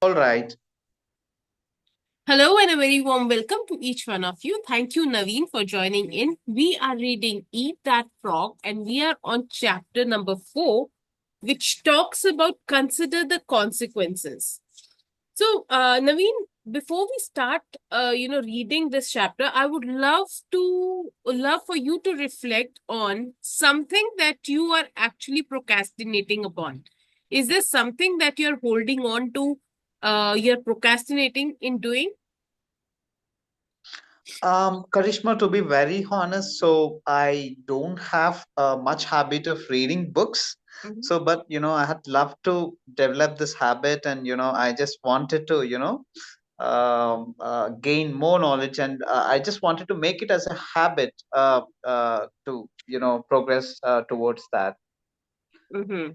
All right. Hello and a very warm welcome to each one of you. Thank you, Naveen, for joining in. We are reading Eat That Frog and we are on chapter number 4, which talks about consider the consequences. So, Naveen, before we start, reading this chapter, I would love for you to reflect on something that you are actually procrastinating upon. Is there something that you're holding on to, you're procrastinating in doing? Karishma, to be very honest, so I don't have much habit of reading books. Mhm. So, but I had loved to develop this habit, and I just wanted to, gain more knowledge, and I just wanted to make it as a habit to, progress towards that. Mm-hmm.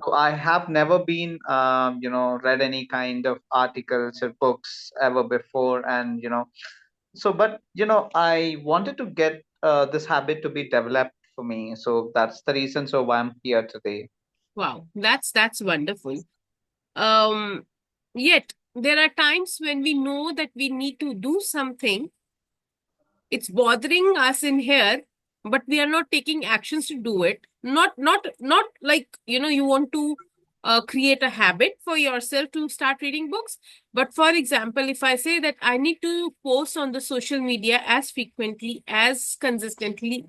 So I have never been, read any kind of articles or books ever before, and so, but I wanted to get this habit to be developed for me. So that's the reason. So why I'm here today. Wow, that's wonderful. Um, Yet there are times when we know that we need to do something. It's bothering us in here, but we are not taking actions to do it. Not like you want to create a habit for yourself to start reading books. But for example, if I say that I need to post on the social media as frequently, as consistently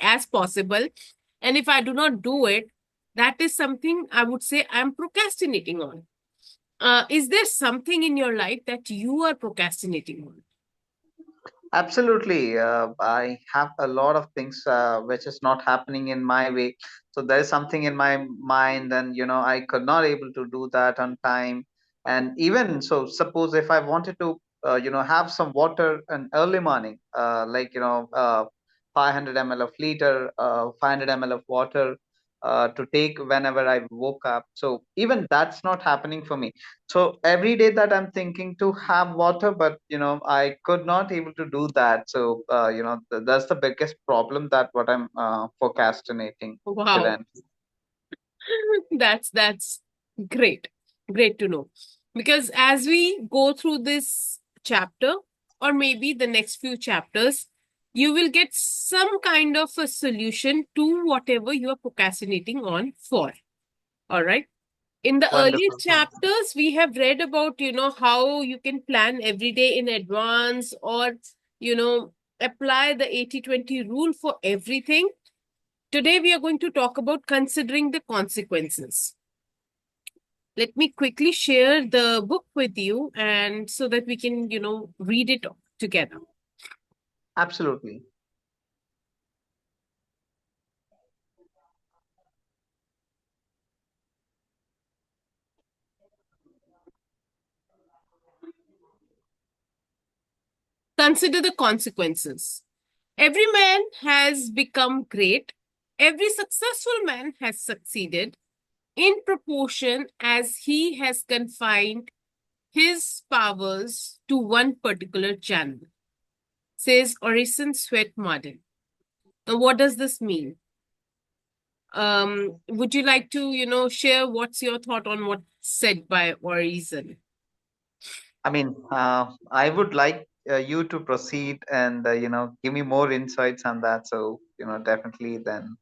as possible, and if I do not do it, that is something I would say I'm procrastinating on. Is there something in your life that you are procrastinating on? Absolutely. I have a lot of things which is not happening in my way. So there is something in my mind, and I could not able to do that on time. And even so, suppose if I wanted to, have some water in early morning, 500 ml of liter, 500 ml of water to take whenever I woke up. So even that's not happening for me. So every day that I'm thinking to have water, but I could not able to do that. So that's the biggest problem that what I'm procrastinating Wow. currently. That's great. Great to know. Because as we go through this chapter, or maybe the next few chapters, you will get some kind of a solution to whatever you are procrastinating on for. All right. In the earlier Wonderful. chapters, we have read about, how you can plan every day in advance or, apply the 80-20 rule for everything. Today, we are going to talk about considering the consequences. Let me quickly share the book with you and so that we can, read it together. Absolutely. Consider the consequences. Every man has become great. Every successful man has succeeded in proportion as he has confined his powers to one particular channel, says Orison Swett Marden. Now, what does this mean? Would you like to, share what's your thought on what's said by Orison? I mean, I would like you to proceed and give me more insights on that. So definitely then.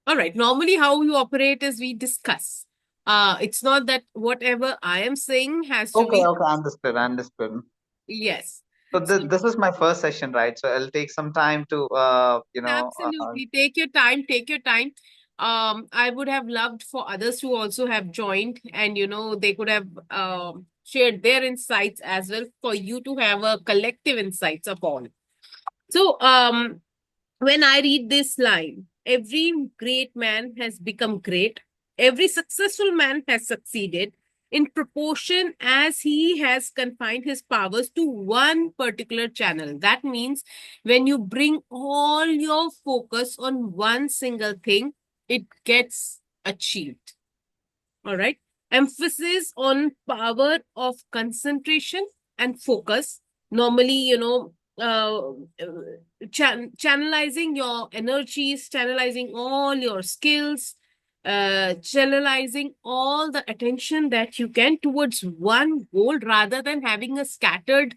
All right. Normally, how we operate is we discuss. It's not that whatever I am saying has to Okay, be okay, understood, understood. yes. So So this is my first session, right? So it'll take some time to absolutely take your time. Take your time. I would have loved for others to also have joined, and they could have shared their insights as well for you to have a collective insights upon. So, when I read this line, every great man has become great, every successful man has succeeded in proportion as he has confined his powers to one particular channel. That means when you bring all your focus on one single thing, it gets achieved. All right. Emphasis on power of concentration and focus. Normally, channelizing your energies, channelizing all your skills, channelizing all the attention that you can towards one goal rather than having a scattered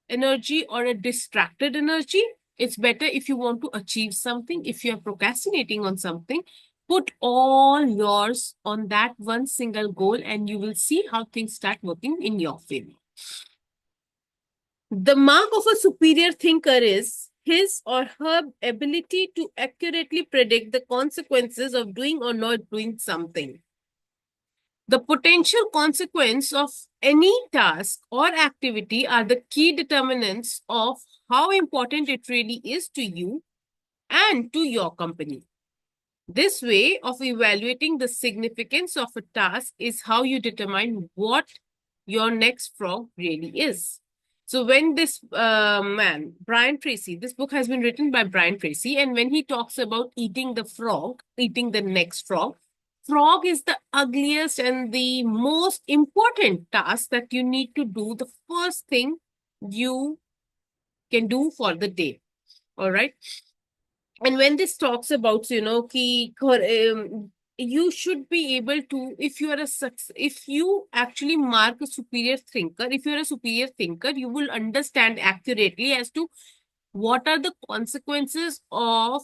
energy or a distracted energy. It's better if you want to achieve something, if you're procrastinating on something, put all yours on that one single goal and you will see how things start working in your favor. The mark of a superior thinker is his or her ability to accurately predict the consequences of doing or not doing something. The potential consequence of any task or activity are the key determinants of how important it really is to you and to your company. This way of evaluating the significance of a task is how you determine what your next frog really is. So when this man, Brian Tracy, this book has been written by Brian Tracy, and when he talks about eating the frog, eating the next frog, frog is the ugliest and the most important task that you need to do, the first thing you can do for the day. All right. And when this talks about, you should be able to, if you are if you actually mark a superior thinker, if you're a superior thinker, you will understand accurately as to what are the consequences of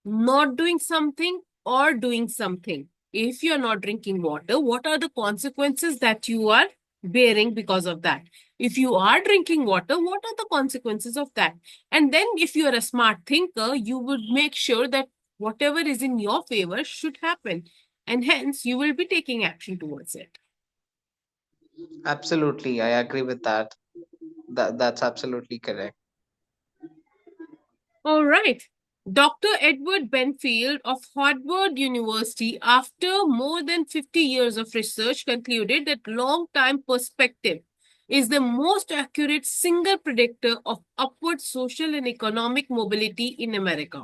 not doing something or doing something. If you're not drinking water, what are the consequences that you are bearing because of that? If you are drinking water, what are the consequences of that? And then if you are a smart thinker, you would make sure that whatever is in your favor should happen. And hence, you will be taking action towards it. Absolutely, I agree with that. That's absolutely correct. All right. Dr. Edward Benfield of Harvard University, after more than 50 years of research, concluded that long-time perspective is the most accurate single predictor of upward social and economic mobility in America.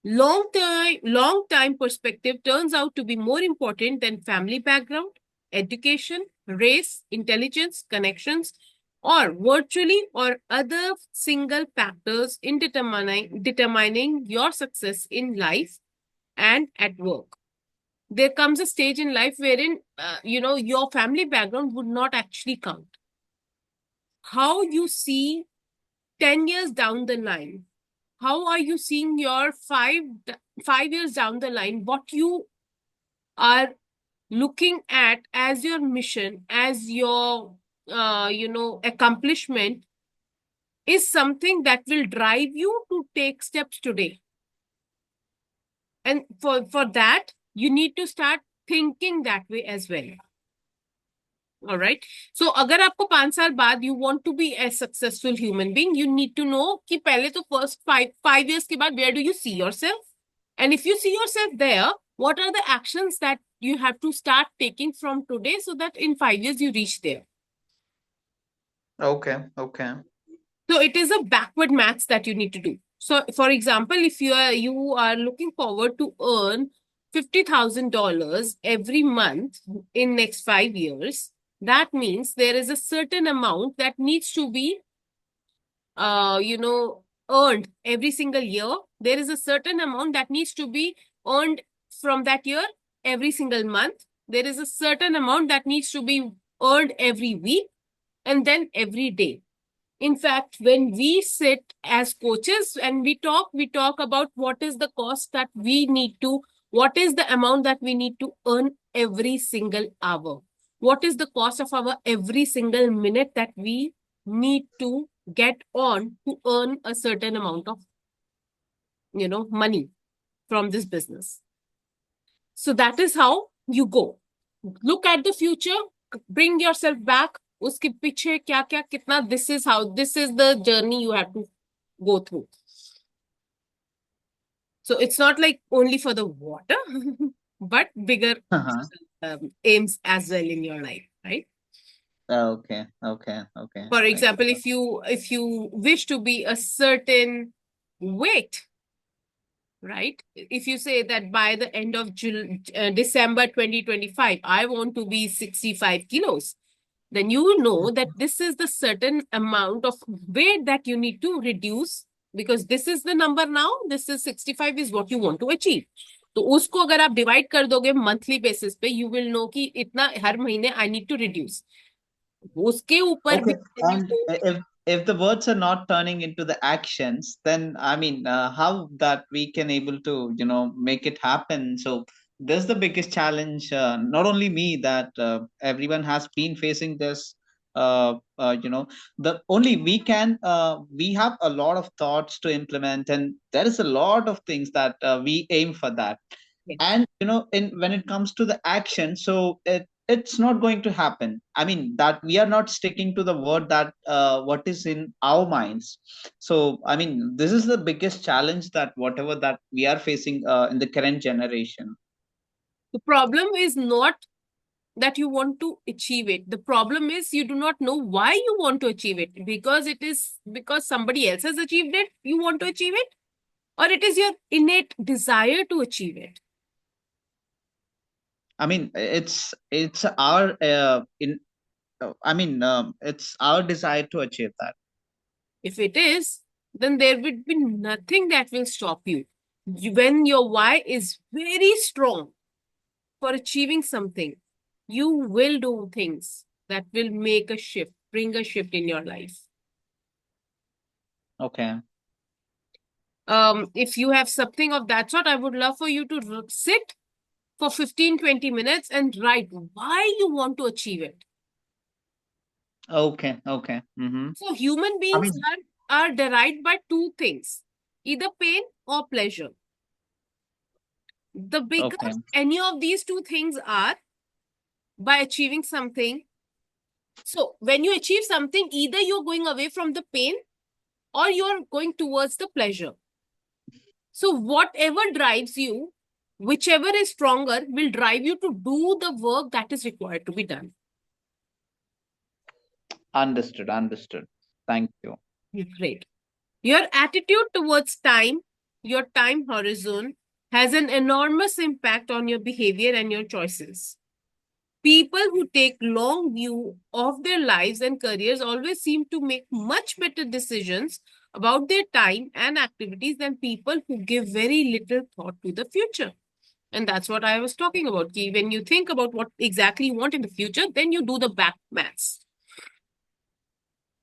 Long-time perspective turns out to be more important than family background, education, race, intelligence, connections, or virtually or other single factors in determining your success in life and at work. There comes a stage in life wherein, your family background would not actually count. How you see 10 years down the line, how are you seeing your 5 years down the line, what you are looking at as your mission, as your accomplishment is something that will drive you to take steps today. And for that, you need to start thinking that way as well. All right. So अगर आपको 5 साल बाद you want to be a successful human being, you need to know कि पहले तो first five years के बाद where do you see yourself? And if you see yourself there, what are the actions that you have to start taking from today so that in 5 years you reach there? Okay, okay. So it is a backward maths that you need to do. So for example, if you are looking forward to earn $50,000 every month in next 5 years, that means there is a certain amount that needs to be earned every single year. There is a certain amount that needs to be earned from that year every single month. There is a certain amount that needs to be earned every week and then every day. In fact, when we sit as coaches and we talk about what is the cost that we need to, what is the amount that we need to earn every single hour? What is the cost of our every single minute that we need to get on to earn a certain amount of, money from this business? So that is how you go. Look at the future, bring yourself back. उसके पीछे क्या क्या कितना, this is the journey you have to go through. So it's not like only for the water, but bigger aims as well in your life, right? Okay. For example, if you wish to be a certain weight, right? If you say that by the end of December 2025, I want to be 65 kilos, then you will know that this is the certain amount of weight that you need to reduce, because this is the number now. This is 65 is what you want to achieve. तो उसको अगर आप divide कर दोगे monthly basis पे, you will know कि इतना हर महीने आई नीड टू रिड्यूस, उसके ऊपर भी Okay, and तो if the words are not turning into the actions, then I mean, how that we can able to make it happen? So this is the biggest challenge. Not only me, that everyone has been facing this. The only we have a lot of thoughts to implement, and there is a lot of things that we aim for that. And in when it comes to the action, so it's not going to happen. I mean, that we are not sticking to the word that what is in our minds. So I mean, this is the biggest challenge that whatever that we are facing in the current generation. the problem is not that you want to achieve it. The problem is you do not know why you want to achieve it, because it is because somebody else has achieved it, you want to achieve it, or it is your innate desire to achieve it. I mean, it's our in I mean, it's our desire to achieve that. If it is, then there would be nothing that will stop you. When your why is very strong for achieving something, you will do things that will make a shift, bring a shift in your life. Okay. If you have something of that sort, I would love for you to sit for 15-20 minutes and write why you want to achieve it. Okay. Okay. Mm-hmm. So human I beings mean, are derived by two things, either pain or pleasure. The bigger okay. any of these two things are by achieving something. So when you achieve something, either you're going away from the pain or you're going towards the pleasure. So whatever drives you, whichever is stronger, will drive you to do the work that is required to be done. Understood. Understood. Thank you. Great. Your attitude towards time, your time horizon, has an enormous impact on your behavior and your choices. People who take long view of their lives and careers always seem to make much better decisions about their time and activities than people who give very little thought to the future. And that's what I was talking about. Ki when you think about what exactly you want in the future, then you do the back maths.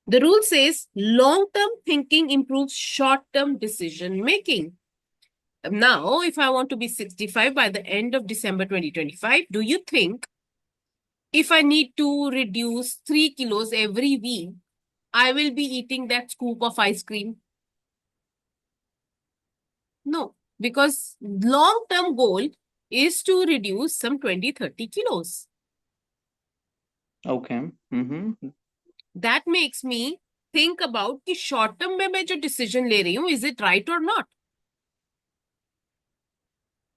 The rule says long-term thinking improves short-term decision making. Now, if I want to be 65 by the end of December 2025, do you think if I need to reduce 3 kilos every week, I will be eating that scoop of ice cream? No, because long-term goal is to reduce some 20-30 kilos. Okay. Mm-hmm. That makes me think about कि short term में मैं जो decision ले रही हूँ, is it right or not?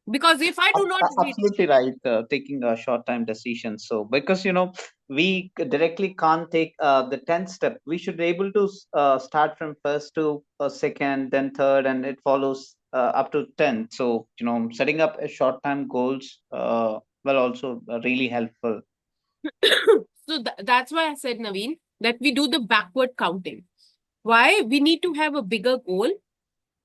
Because if I do not Absolutely right. Taking a short time decision. So because we directly can't take the 10th step. We should be able to start from first to second, then third, and it follows up to 10th. So setting up a short time goals will also really helpful. so that's why I said, Naveen, that we do the backward counting. Why? We need to have a bigger goal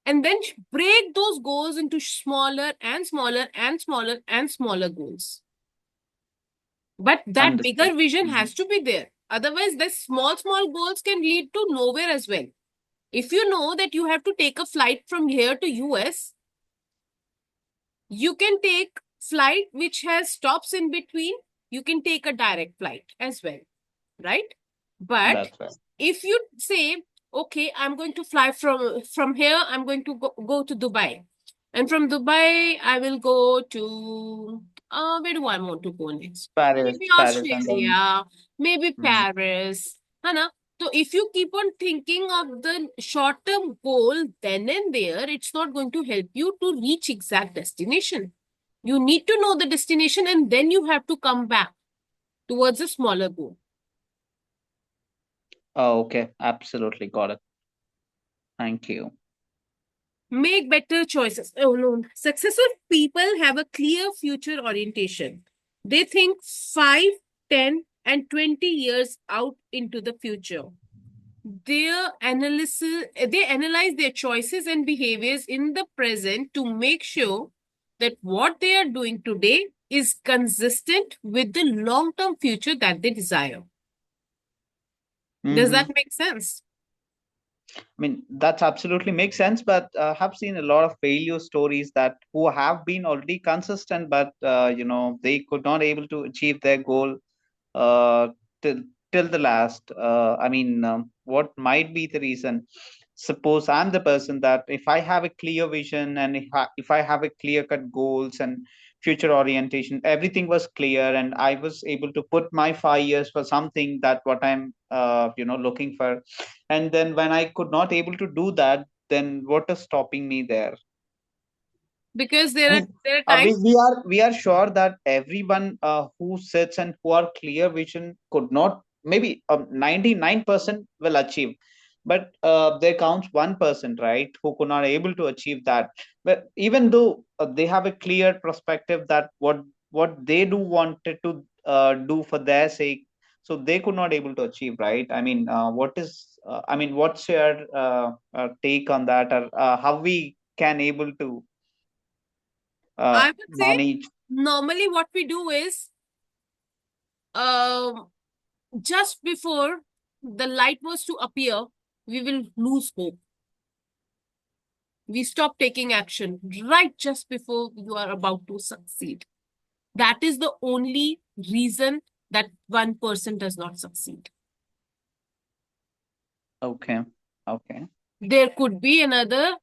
and then break those goals into smaller and smaller and smaller and smaller goals. But that Understood. bigger vision has to be there. Otherwise, the small goals can lead to nowhere as well. If you know that you have to take a flight from here to US, you can take flight which has stops in between. You can take a direct flight as well, right? But That's right. if you say, okay, I'm going to fly from here, I'm going to go to Dubai. And from Dubai, I will go to where do I want to go next? Maybe Paris, and then Australia, maybe Mhm. Paris. Hana? So if you keep on thinking of the short-term goal then and there, it's not going to help you to reach exact destination. You need to know the destination and then you have to come back towards a smaller goal. Oh, okay. Absolutely got it. Thank you. Make better choices. Oh no. Successful people have a clear future orientation. They think 5, 10, and 20 years out into the future. They analyze their choices and behaviors in the present to make sure that what they are doing today is consistent with the long-term future that they desire. Does that make sense? I mean, that's absolutely makes sense, but have seen a lot of failure stories that who have been already consistent, but they could not able to achieve their goal uh, till the last. I mean, what might be the reason? Suppose I'm the person that if I have a clear vision and if I have a clear cut goals and future orientation, everything was clear, and I was able to put my 5 years for something that what I'm looking for, and then when I could not able to do that, then what is stopping me there? Because I there mean, are times. we are sure that everyone who sits and who are clear vision could not, maybe 99% will achieve, but there counts 1%, right, who could not able to achieve that. But even though they have a clear perspective that what they do wanted to do for their sake, so they could not able to achieve, right? I mean, what's your take on that, or how we can able to I would say manage? normally what we do is um just before the light was to appear, we will lose hope. We stop taking action right just before you are about to succeed. That is the only reason that one person does not succeed. Okay. Okay. There could be another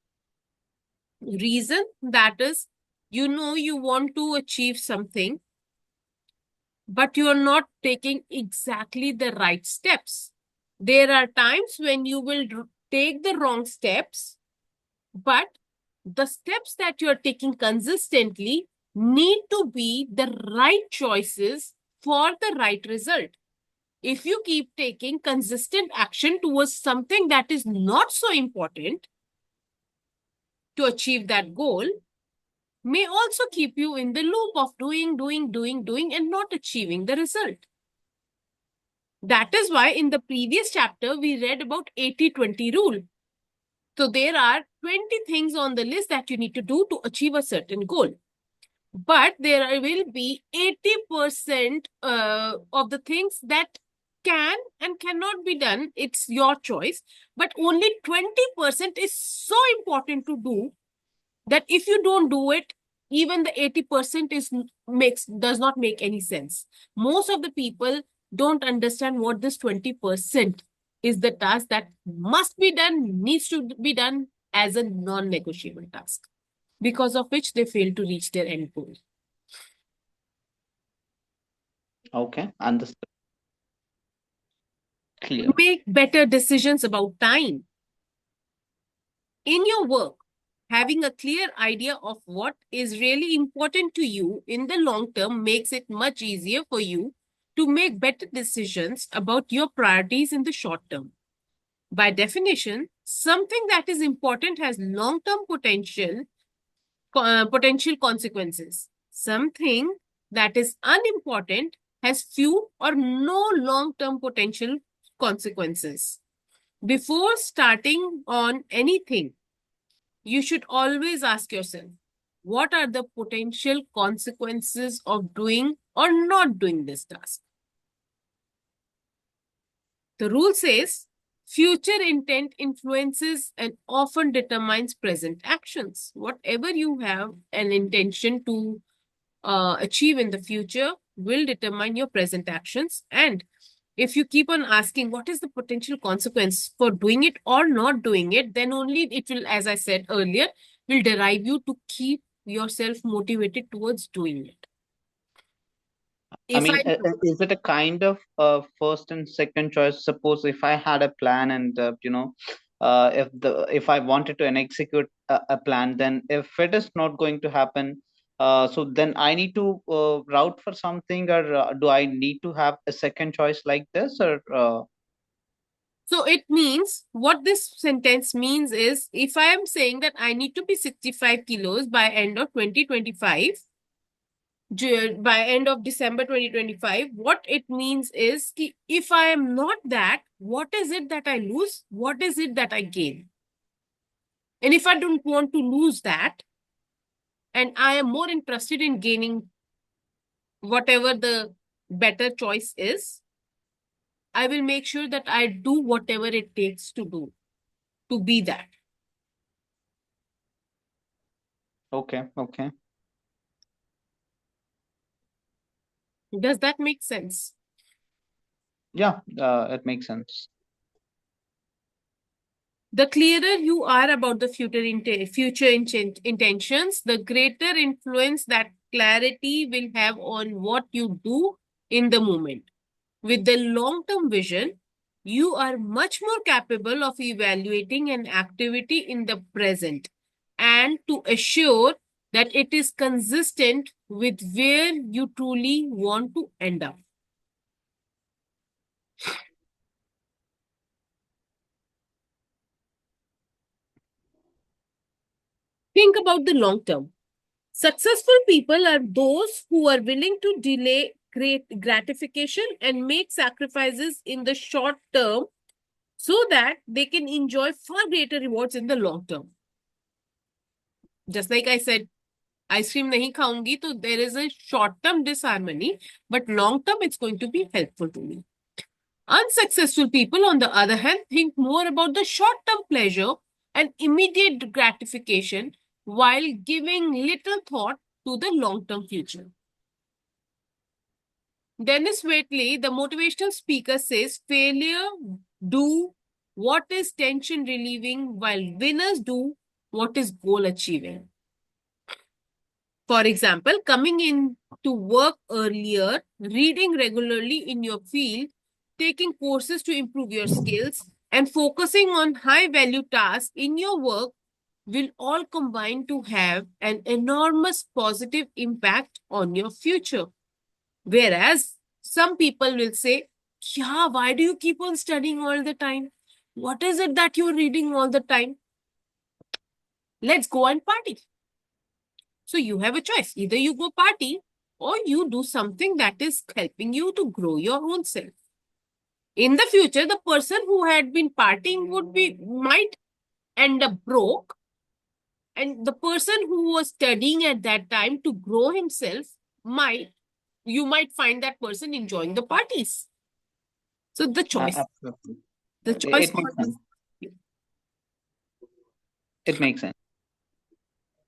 reason, that is, you want to achieve something, but you are not taking exactly the right steps. There are times when you will take the wrong steps, but the steps that you are taking consistently need to be the right choices for the right result. If you keep taking consistent action towards something that is not so important to achieve that goal, may also keep you in the loop of doing, and not achieving the result. That is why in the previous chapter, we read about 80-20 rule. So there are 20 things on the list that you need to do to achieve a certain goal. But there will be 80% of the things that can and cannot be done. It's your choice. But only 20% is so important to do that if you don't do it, even the 80% does not make any sense. Most of the people don't understand what this 20% is, the task that must be done, needs to be done as a non-negotiable task, because of which they fail to reach their end goal. Okay. Understood. Clear. Make better decisions about time. In your work, having a clear idea of what is really important to you in the long term makes it much easier for you to make better decisions about your priorities in the short term. By definition, something that is important has long-term potential consequences. Something that is unimportant has few or no long-term potential consequences. Before starting on anything, you should always ask yourself, what are the potential consequences of doing or not doing this task? The rule says, future intent influences and often determines present actions. Whatever you have an intention to achieve in the future will determine your present actions. And if you keep on asking what is the potential consequence for doing it or not doing it, then only it will, as I said earlier, will drive you to keep yourself motivated towards doing it. I If mean, I is it a kind of first and second choice? Suppose if I had a plan and if I wanted to execute a plan, then if it is not going to happen, so then I need to route for something, or do I need to have a second choice like this, or So it means, what this sentence means is, if I am saying that I need to be 65 kilos by end of 2025, by end of December 2025, what it means is, if I am not that, what is it that I lose? What is it that I gain? And if I don't want to lose that, and I am more interested in gaining whatever the better choice is, I will make sure that I do whatever it takes to do, to be that. Okay, okay. Does that make sense? Yeah, it makes sense. The clearer you are about the future intentions, the greater influence that clarity will have on what you do in the moment. With the long term vision, you are much more capable of evaluating an activity in the present and to assure that it is consistent with where you truly want to end up. Think about the long term. Successful people are those who are willing to delay great gratification and make sacrifices in the short term so that they can enjoy far greater rewards in the long term. Just like I said, ice cream nahi khaungi, so there is a short term disharmony, but long term it's going to be helpful to me. Unsuccessful people, on the other hand, think more about the short term pleasure and immediate gratification while giving little thought to the long term future. Dennis Waitley, the motivational speaker, says failure do what is tension relieving while winners do what is goal achieving. For example, coming in to work earlier, reading regularly in your field, taking courses to improve your skills, and focusing on high value tasks in your work will all combine to have an enormous positive impact on your future. Whereas some people will say, yeah, why do you keep on studying all the time? What is it that you're reading all the time? Let's go and party. So you have a choice. Either you go party or you do something that is helping you to grow your own self. In the future, the person who had been partying might end up broke, and the person who was studying at that time to grow himself you might find that person enjoying the parties. So Absolutely. the choice It makes sense. always. It makes sense.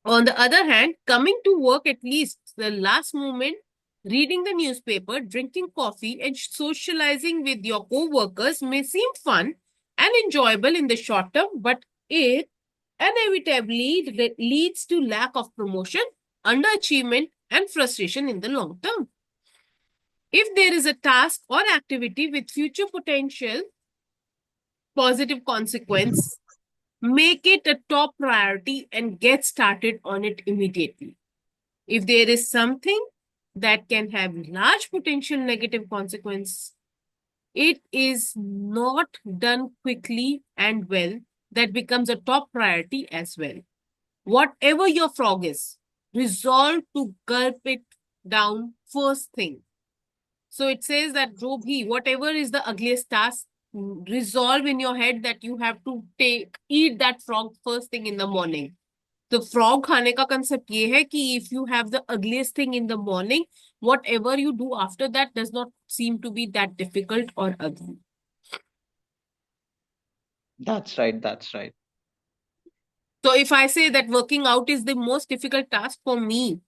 On the other hand, coming to work at least the last moment, reading the newspaper, drinking coffee, and socializing with your co-workers may seem fun and enjoyable in the short term, but it inevitably leads to lack of promotion, underachievement, and frustration in the long term. If there is a task or activity with future potential positive consequence, make it a top priority and get started on it immediately. If there is something that can have large potential negative consequence, it is not done quickly and well, that becomes a top priority as well. Whatever your frog is, resolve to gulp it down first thing. So it says that jo bhi, whatever is the ugliest task, resolve in your head that you have to eat that frog first thing in the morning. The frog खाने का concept ये है कि if you have the ugliest thing in the morning, whatever you do after that does not seem to be that difficult or ugly. That's right. That's right. So if I say that working out is the most difficult task for me,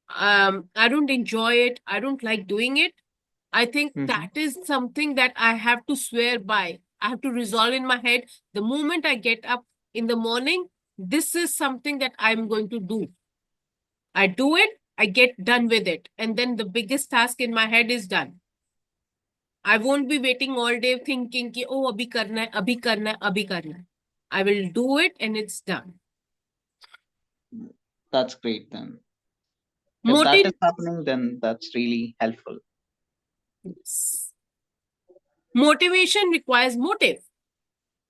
I don't enjoy it, I don't like doing it, I think that is something that I have to swear by. I have to resolve in my head the moment I get up in the morning, this is something that I'm going to do. I do it, I get done with it. And then the biggest task in my head is done. I won't be waiting all day thinking, ki, oh, abhi karna hai, abhi karna hai, abhi karna hai. I will do it and it's done. That's great then. If that is happening, then that's really helpful. Yes. Motivation requires motive.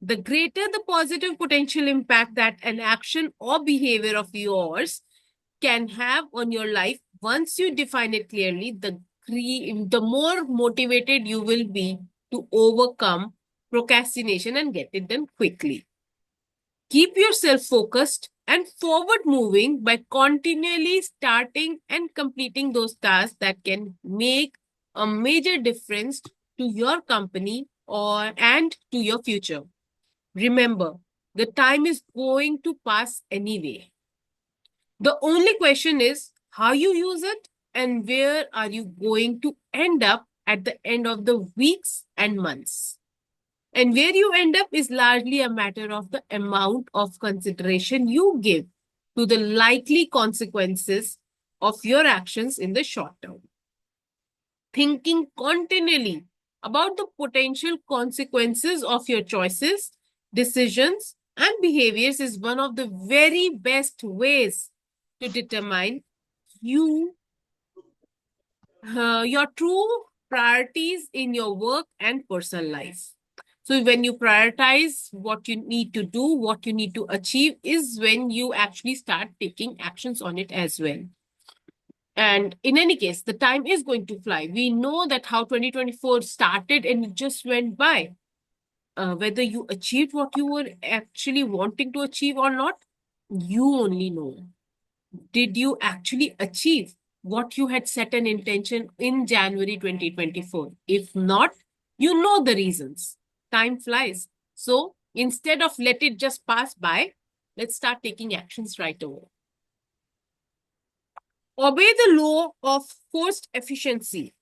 The greater the positive potential impact that an action or behavior of yours can have on your life, once you define it clearly, the more motivated you will be to overcome procrastination and get it done quickly. Keep yourself focused and forward moving by continually starting and completing those tasks that can make a major difference to your company or and to your future. Remember, the time is going to pass anyway. The only question is how you use it and where are you going to end up at the end of the weeks and months. And where you end up is largely a matter of the amount of consideration you give to the likely consequences of your actions in the short term. Thinking continually about the potential consequences of your choices, decisions, and behaviors is one of the very best ways to determine you your true priorities in your work and personal life. So when you prioritize what you need to do, what you need to achieve is when you actually start taking actions on it as well. And in any case, the time is going to fly. We know that how 2024 started and it just went by. Whether you achieved what you were actually wanting to achieve or not, you only know. Did you actually achieve what you had set an intention in January 2024? If not, you know the reasons. Time flies. So instead of let it just pass by, let's start taking actions right away. Obey the law of forced efficiency.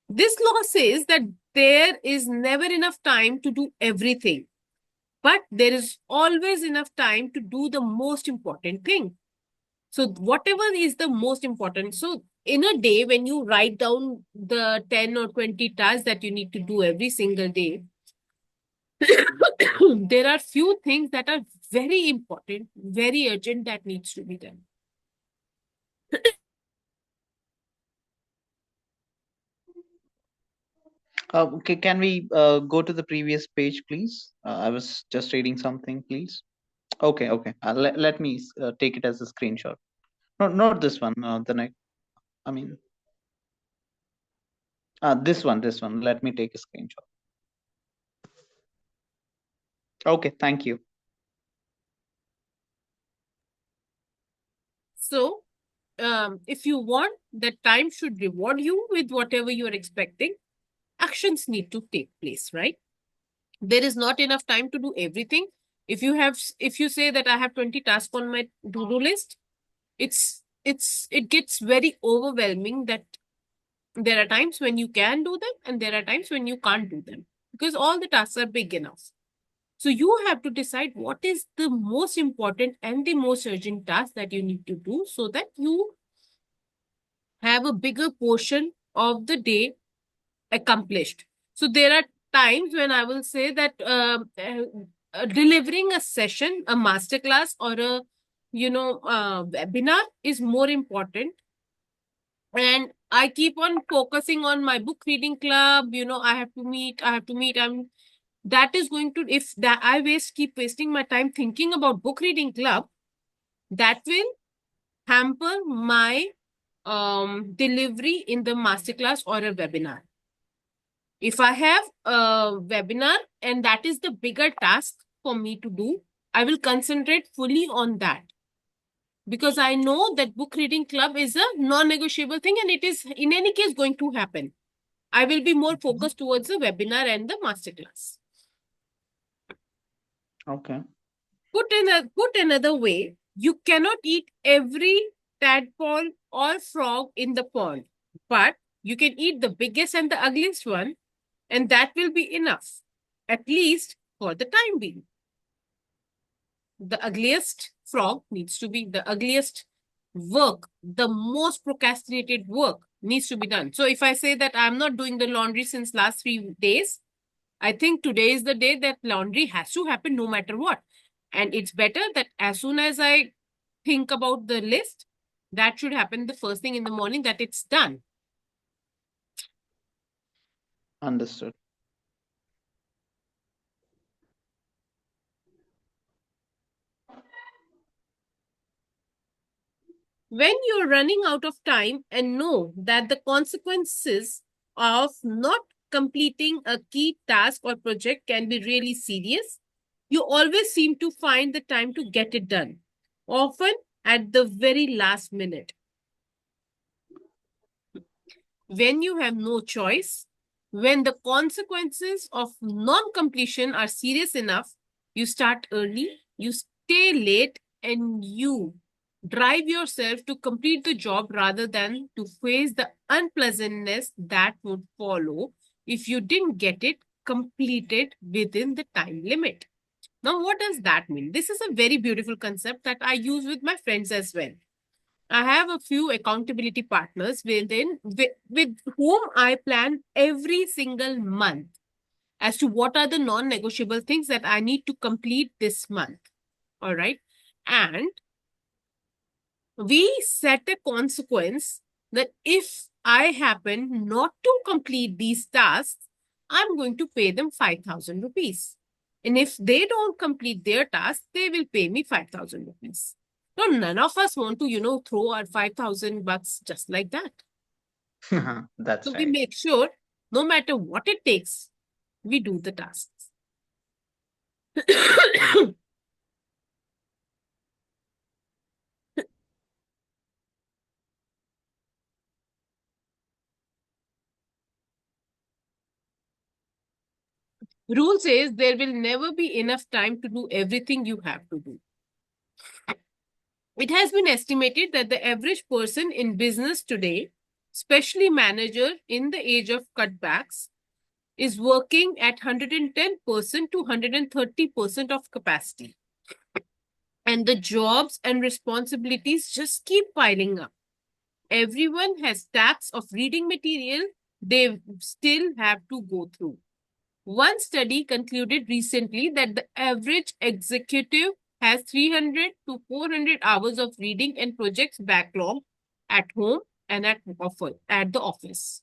This law says that there is never enough time to do everything, but there is always enough time to do the most important thing. So whatever is the most important. So in a day, when you write down the 10 or 20 tasks that you need to do every single day, there are few things that are very important, very urgent that needs to be done. Okay, can we go to the previous page, please? I was just reading something, please. Okay, okay. Let me take it as a screenshot. No, not this one. The next. I mean, this one. This one. Let me take a screenshot. Okay, thank you. So if you want that time should reward you with whatever you are expecting, actions need to take place, right? There is not enough time to do everything. If you say that I have 20 tasks on my to-do list, it gets very overwhelming that there are times when you can do them and there are times when you can't do them because all the tasks are big enough. So you have to decide what is the most important and the most urgent task that you need to do so that you have a bigger portion of the day accomplished. So there are times when I will say that delivering a session, a masterclass, or a webinar is more important. And I keep on focusing on my book reading club. I have to meet. I have to meet. That is going to if that I keep wasting my time thinking about book reading club, that will hamper my delivery in the masterclass or a webinar. If I have a webinar and that is the bigger task for me to do, I will concentrate fully on that because I know that book reading club is a non-negotiable thing and it is in any case going to happen. I will be more focused towards the webinar and the masterclass. Okay. Put another way, you cannot eat every tadpole or frog in the pond, but you can eat the biggest and the ugliest one, and that will be enough, at least for the time being. The ugliest frog needs to be the ugliest work, the most procrastinated work needs to be done. So if I say that I'm not doing the laundry since last 3 days, I think today is the day that laundry has to happen no matter what. And it's better that as soon as I think about the list, that should happen the first thing in the morning that it's done. Understood. When you're running out of time and know that the consequences of not completing a key task or project can be really serious, you always seem to find the time to get it done. often at the very last minute. When you have no choice, when the consequences of non-completion are serious enough, you start early, you stay late, and you drive yourself to complete the job rather than to face the unpleasantness that would follow if you didn't get it completed within the time limit. Now, what does that mean? This is a very beautiful concept that I use with my friends as well. I have a few accountability partners with whom I plan every single month as to what are the non-negotiable things that I need to complete this month. All right. And we set a consequence that if I happen not to complete these tasks, I'm going to pay them 5,000 rupees. And if they don't complete their task, they will pay me 5,000 rupees. No, none of us want to, throw our 5,000 bucks just like that. That's So we right. make sure no matter what it takes, we do the tasks. Rule says there will never be enough time to do everything you have to do. It has been estimated that the average person in business today, especially manager in the age of cutbacks, is working at 110% to 130% of capacity. And the jobs and responsibilities just keep piling up. Everyone has stacks of reading material they still have to go through. One study concluded recently that the average executive has 300 to 400 hours of reading and projects backlog at home and at the office.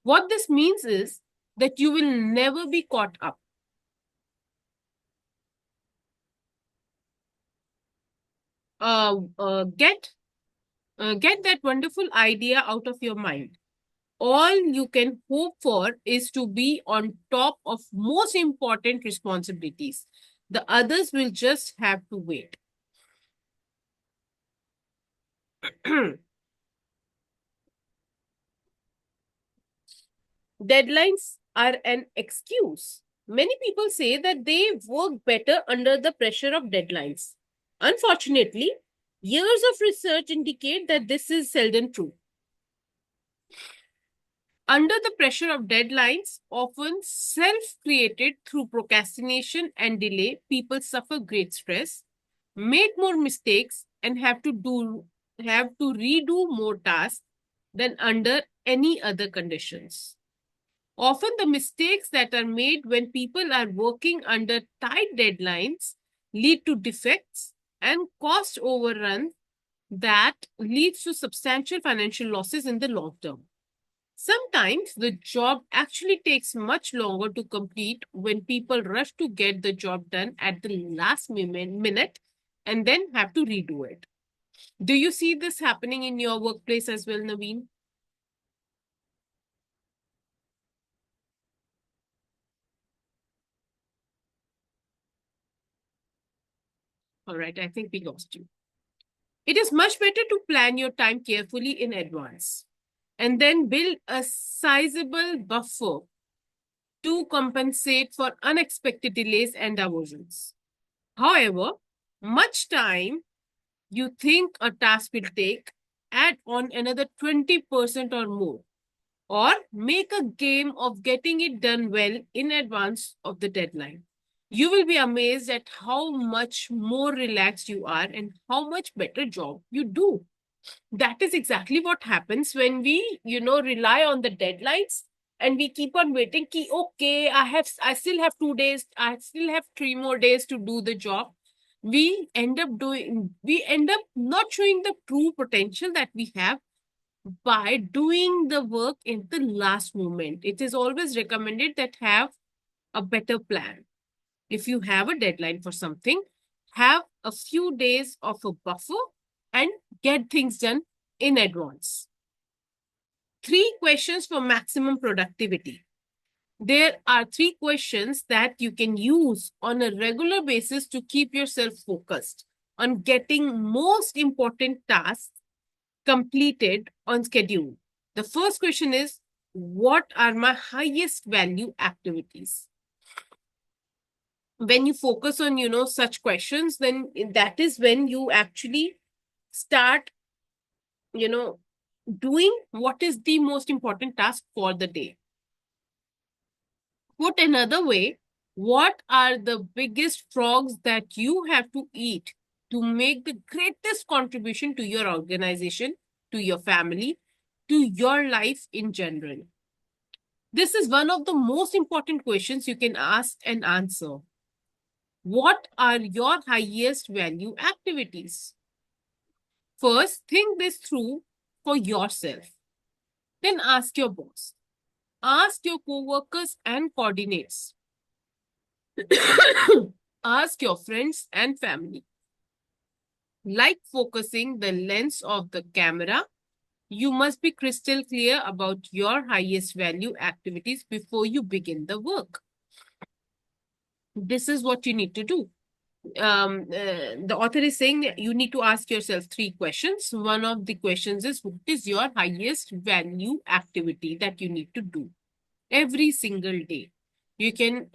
What this means is that you will never be caught up. Uh, uh, get get that wonderful idea out of your mind. All you can hope for is to be on top of most important responsibilities. The others will just have to wait. Deadlines are an excuse. Many people say that they work better under the pressure of deadlines. Unfortunately, years of research indicate that this is seldom true. Under the pressure of deadlines, often self-created through procrastination and delay, people suffer great stress, make more mistakes, and have to redo more tasks than under any other conditions. Often the mistakes that are made when people are working under tight deadlines lead to defects and cost overruns that leads to substantial financial losses in the long term. Sometimes the job actually takes much longer to complete when people rush to get the job done at the last minute and then have to redo it. Do you see this happening in your workplace as well, Naveen? All right, I think we lost you. It is much better to plan your time carefully in advance and then build a sizable buffer to compensate for unexpected delays and diversions. However, much time you think a task will take, add on another 20% or more, or make a game of getting it done well in advance of the deadline. You will be amazed at how much more relaxed you are and how much better job you do. That is exactly what happens when we, rely on the deadlines and we keep on waiting. Okay, I still have 2 days, I still have 3 more days to do the job. We end up not showing the true potential that we have by doing the work in the last moment. It is always recommended that have a better plan. If you have a deadline for something, have a few days of a buffer and get things done in advance. 3 questions for maximum productivity. There are 3 questions that you can use on a regular basis to keep yourself focused. on getting most important tasks completed on schedule. The first question is, what are my highest value activities? When you focus on, such questions, then that is when you actually start, you know, doing what is the most important task for the day. Put another way, what are the biggest frogs that you have to eat to make the greatest contribution to your organization, to your family, to your life in general? This is one of the most important questions you can ask and answer. What are your highest value activities? First, think this through for yourself. Then ask your boss. Ask your co-workers and coordinates. Ask your friends and family. Like focusing the lens of the camera, you must be crystal clear about your highest value activities before you begin the work. This is what you need to do. The author is saying that you need to ask yourself 3 questions. One of the questions is, what is your highest value activity that you need to do every single day? You can,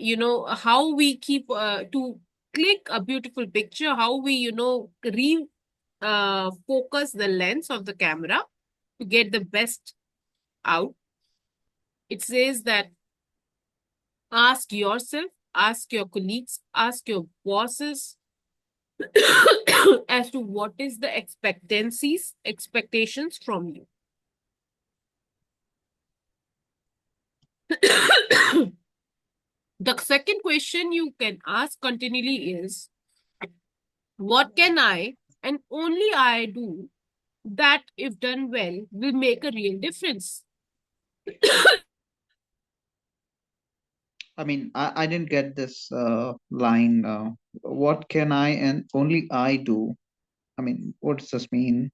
how we keep to click a beautiful picture, how we, focus the lens of the camera to get the best out. It says that ask yourself, ask your colleagues, ask your bosses as to what is the expectations from you. The second question you can ask continually is, what can I and only I do that, if done well, will make a real difference? I mean, I didn't get this line. What can I and only I do? I mean, what does this mean?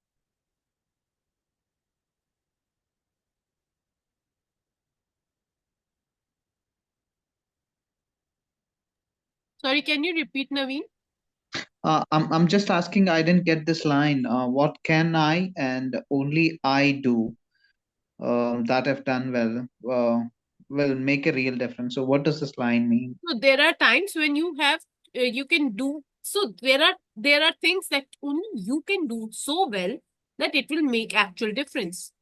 Sorry, can you repeat, Naveen? I'm just asking. I didn't get this line. What can I and only I do that I've done well will make a real difference. So, what does this line mean? So there are times when you can do. So there are things that only you can do so well that it will make actual difference.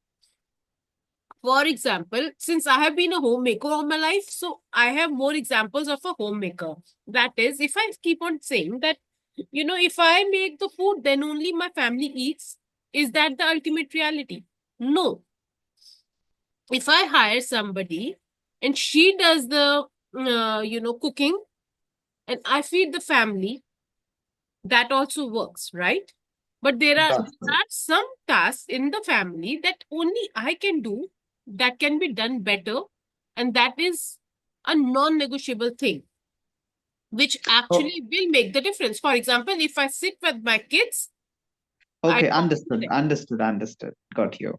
For example, since I have been a homemaker all my life, so I have more examples of a homemaker. That is, if I keep on saying that, if I make the food, then only my family eats, is that the ultimate reality? No. If I hire somebody and she does the, cooking and I feed the family, that also works, right? But That's there are some tasks in the family that only I can do, that can be done better, and that is a non-negotiable thing, which oh, actually will make the difference. For example, if I sit with my kids, I okay. talk to Understood. them, Understood. Understood. Got you.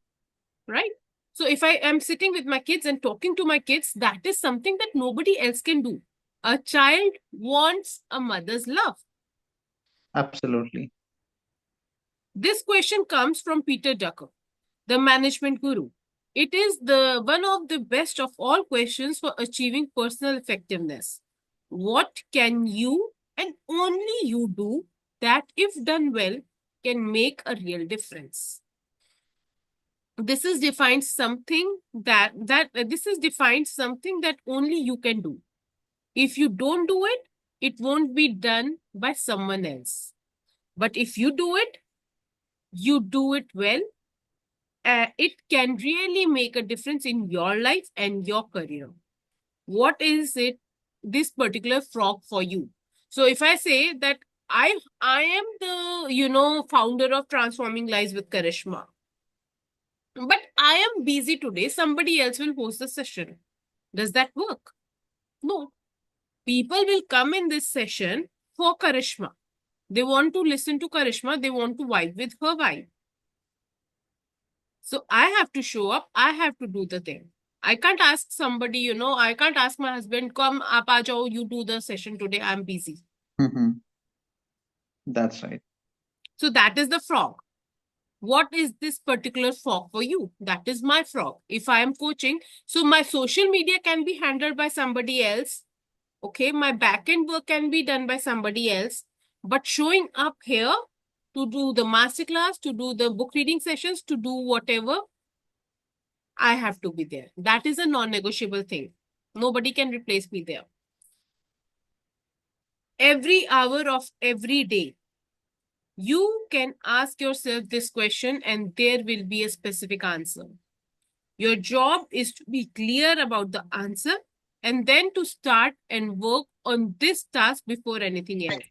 right? So if I am sitting with my kids and talking to my kids, that is something that nobody else can do. A child wants a mother's love. Absolutely. This question comes from Peter Drucker, the management guru. It is the one of the best of all questions for achieving personal effectiveness. What can you and only you do that, if done well, can make a real difference? This is defined something that only you can do. If you don't do it, it won't be done by someone else. But if you do it well, it can really make a difference in your life and your career. What is it, this particular frog for you? So if I say that I am the founder of Transforming Lives with Karishma, but I am busy today, somebody else will host the session. Does that work? No. People will come in this session for Karishma. They want to listen to Karishma. They want to vibe with her vibe. So I have to show up. I have to do the thing. I can't ask somebody, I can't ask my husband, come, aap aa jao, you do the session today. I'm busy. Hmm. That's right. So that is the frog. What is this particular frog for you? That is my frog. If I am coaching, so my social media can be handled by somebody else. Okay, my back-end work can be done by somebody else. But showing up here to do the masterclass, to do the book reading sessions, to do whatever, I have to be there. That is a non-negotiable thing. Nobody can replace me there. Every hour of every day, you can ask yourself this question and there will be a specific answer. Your job is to be clear about the answer and then to start and work on this task before anything else.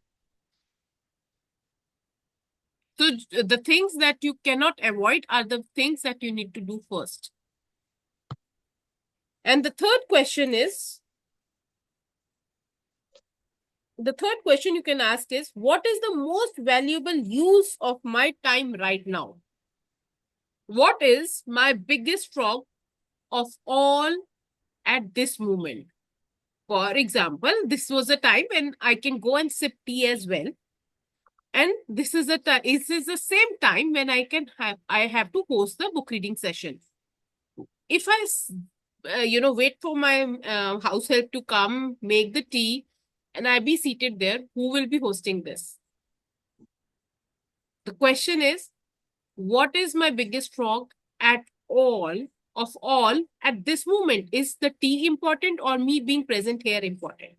So the things that you cannot avoid are the things that you need to do first. And the third question you can ask is, what is the most valuable use of my time right now? What is my biggest frog of all at this moment? For example, this was a time when I can go and sip tea as well. And this is the same time when I have to host the book reading session. If I wait for my house help to come make the tea and I be seated there, who will be hosting this? The question is, what is my biggest frog at all at this moment? Is the tea important or me being present here important?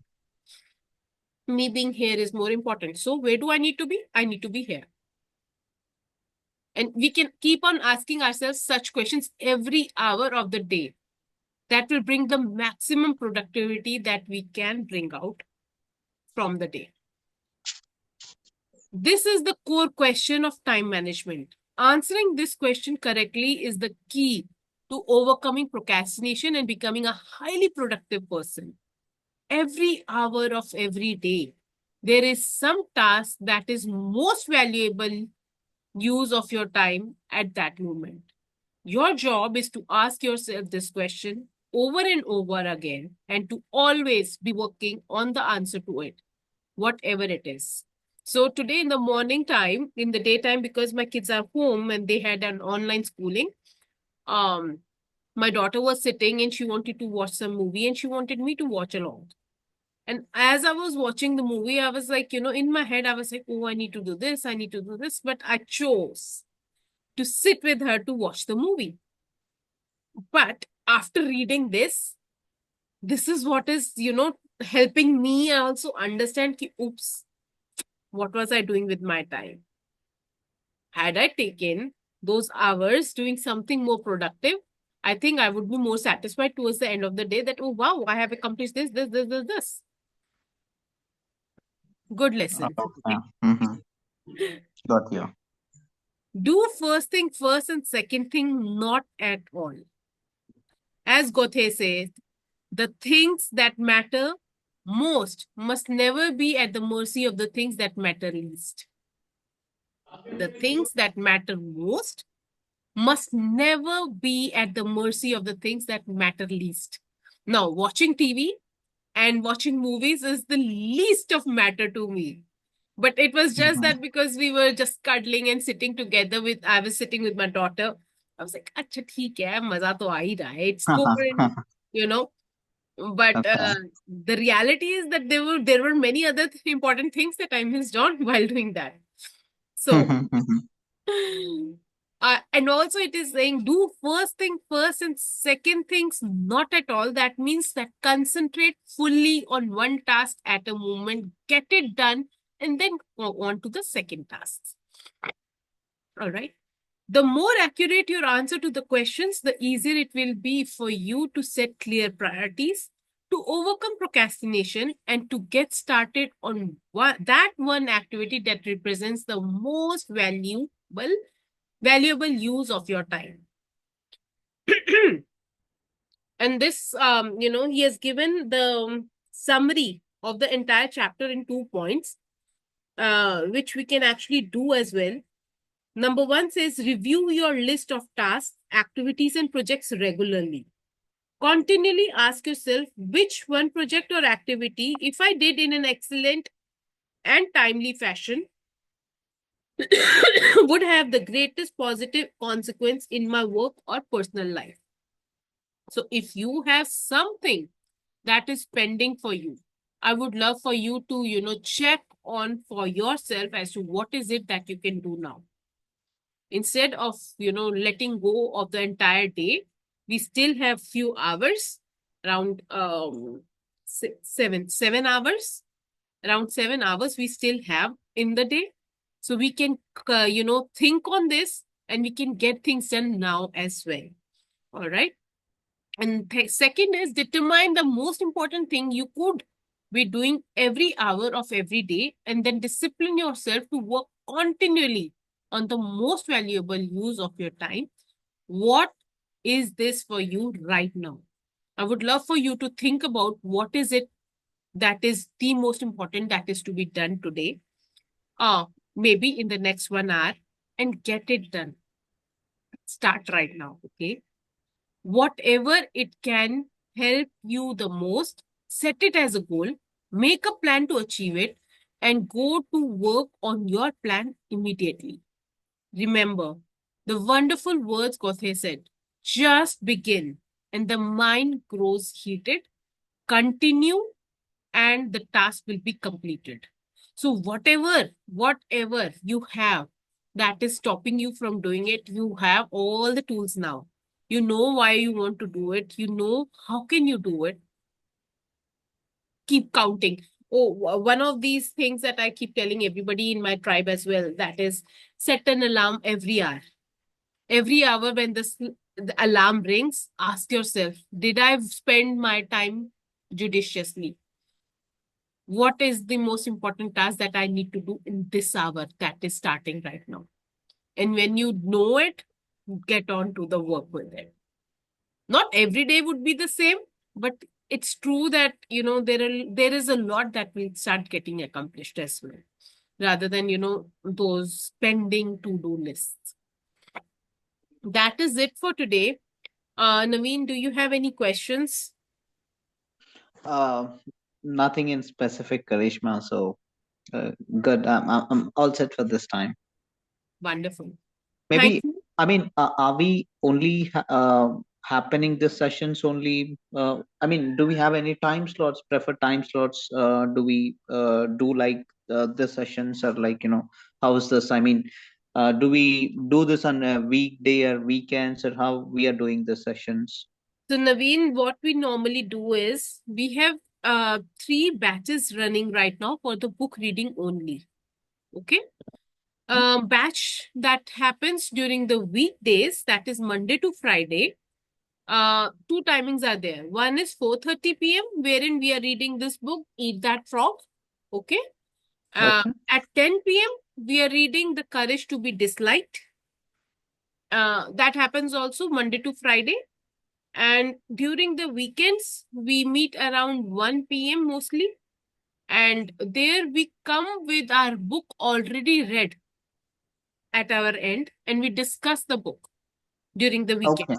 Me being here is more important. So where do I need to be? I need to be here. And we can keep on asking ourselves such questions every hour of the day. That will bring the maximum productivity that we can bring out from the day. This is the core question of time management. Answering this question correctly is the key to overcoming procrastination and becoming a highly productive person. Every hour of every day, there is some task that is most valuable use of your time at that moment. Your job is to ask yourself this question over and over again and to always be working on the answer to it, whatever it is. So today in the morning time, in the daytime, because my kids are home and they had an online schooling, my daughter was sitting and she wanted to watch some movie and she wanted me to watch along. And as I was watching the movie, I was like, in my head, I was like, oh, I need to do this, I need to do this. But I chose to sit with her to watch the movie. But after reading this is what is, helping me also understand, oops, what was I doing with my time? Had I taken those hours doing something more productive, I think I would be more satisfied towards the end of the day that, oh, wow, I have accomplished this. Good lesson. Okay. Mm-hmm. Got you. Do first thing first and second thing not at all. As Gothe says, the things that matter most must never be at the mercy of the things that matter least. The things that matter most must never be at the mercy of the things that matter least. Now, watching TV and watching movies is the least of matter to me. But it was just that because we were just cuddling and sitting together I was sitting with my daughter. I was like, "Acha, theek hai, maza to aa hi raha hai. It's good, you know." But Okay. the reality is that there were many other important things that I missed on while doing that. So, and also it is saying do first thing first and second things not at all. That means that concentrate fully on one task at a moment, get it done, and then go on to the second task. All right. The more accurate your answer to the questions, the easier it will be for you to set clear priorities, to overcome procrastination, and to get started on that one activity that represents the most valuable use of your time. And this, he has given the summary of the entire chapter in 2 points, which we can actually do as well. Number 1 says, review your list of tasks, activities, and projects regularly. Continually ask yourself which one project or activity, if I did in an excellent and timely fashion, would have the greatest positive consequence in my work or personal life. So if you have something that is pending for you, I would love for you to, check on for yourself as to what is it that you can do now. Instead of, letting go of the entire day, we still have few hours, around 7 hours, around 7 hours we still have in the day. So we can, think on this and we can get things done now as well. All right. And second is determine the most important thing you could be doing every hour of every day, and then discipline yourself to work continually on the most valuable use of your time. What is this for you right now? I would love for you to think about what is it that is the most important that is to be done today, maybe in the next 1 hour, and get it done. Start right now, okay? Whatever it can help you the most, set it as a goal, make a plan to achieve it, and go to work on your plan immediately. Remember the wonderful words Gothe said, just begin, and the mind grows heated. Continue, and the task will be completed. So whatever you have that is stopping you from doing it, you have all the tools now. You know why you want to do it. You know how can you do it. Keep counting. Oh, one of these things that I keep telling everybody in my tribe as well, that is set an alarm every hour. Every hour when the alarm rings, ask yourself, did I spend my time judiciously? What is the most important task that I need to do in this hour that is starting right now? And when you know it, get on to the work with it. Not every day would be the same, but it's true that there is a lot that will start getting accomplished as well, rather than those pending to-do lists. That is it for today. Naveen, do you have any questions? Uh, Nothing in specific, Karishma. So good. I'm all set for this time. Wonderful. Thank Maybe, you. I mean, are we only happening this sessions only? I mean, do we have any time slots, preferred time slots? Do we do like the sessions are like, how is this? I mean, do we do this on a weekday or weekends, or how we are doing the sessions? So, Naveen, what we normally do is we have 3 batches running right now for the book reading only. Okay. Batch that happens during the weekdays, that is Monday to Friday. Two timings are there. One is 4:30 p.m., wherein we are reading this book, Eat That Frog. Okay. Okay. At 10 p.m., we are reading The Courage to be Disliked. That happens also Monday to Friday. And during the weekends, we meet around 1 p.m. mostly. And there we come with our book already read at our end, and we discuss the book during the weekend. Okay.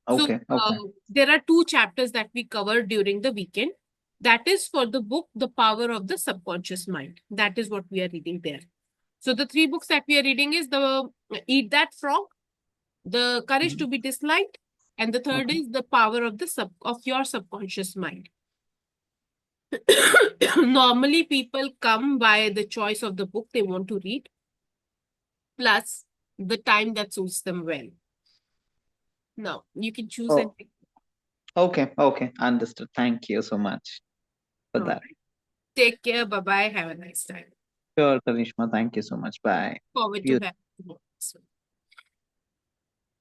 So Okay. Okay. there are 2 chapters that we cover during the weekend. That is for the book, The Power of the Subconscious Mind. That is what we are reading there. So the 3 books that we are reading is the Eat That Frog, The Courage Mhm. to be Disliked, and the third Okay. is The Power of your Subconscious Mind. Normally, people come by the choice of the book they want to read, plus the time that suits them well. Now, you can choose and Oh, pick. okay. Okay. Understood. Thank you so much for All that. right. Take care. Bye bye. Have a nice time. Sure, Karishma. Thank you so much. Bye. Forward to You have you.